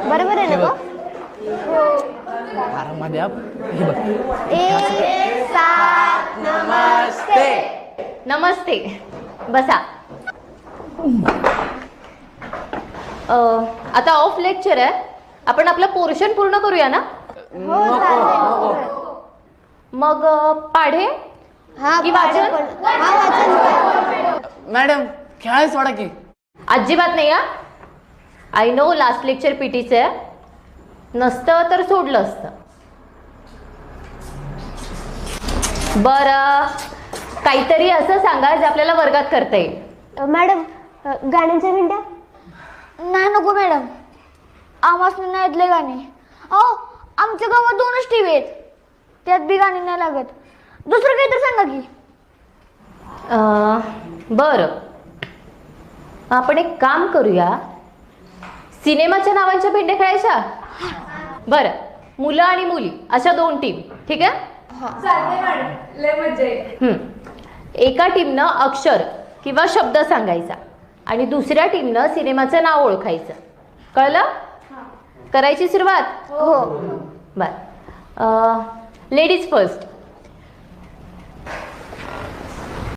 बरोबर आहे ना गं? आरामध्ये आप हे बघ. 1 7 नमस्ते. नमस्ते, बसा. आता ऑफ लेक्चर आहे, आपण आपलं पोर्शन पूर्ण करूया ना? हो चालेल. मग पाढे हा की वाचन? हा वाचन. मॅडम खेळायच सोडा की. अजिबात नाही हा. आय नो लास्ट लेक्चर पीटीचं आहे, नसतं तर सोडलं असतं. बरं, काहीतरी असं सांगा जे आपल्याला वर्गात करता येईल. मॅडम गाण्यांच्या भेंड्या. नाही नको मॅडम, आम्हाला नाही ऐकले गाणे. अहो आमच्या गावात 2च टीव्ही आहेत, त्यात बी गाणी नाही लागत. दुसरं काहीतरी सांगा की. बरं, आपण एक काम करूया, सिनेमाच्या नावांच्या भेंड्या खेळायच्या. बरं, मुलं आणि मुली अशा 2 टीम, ठीक आहे? एका टीमनं अक्षर किंवा शब्द सांगायचा आणि दुसऱ्या टीमनं सिनेमाचं नाव ओळखायचं. कळलं? करायची सुरुवात? हो. बर, लेडीज फर्स्ट.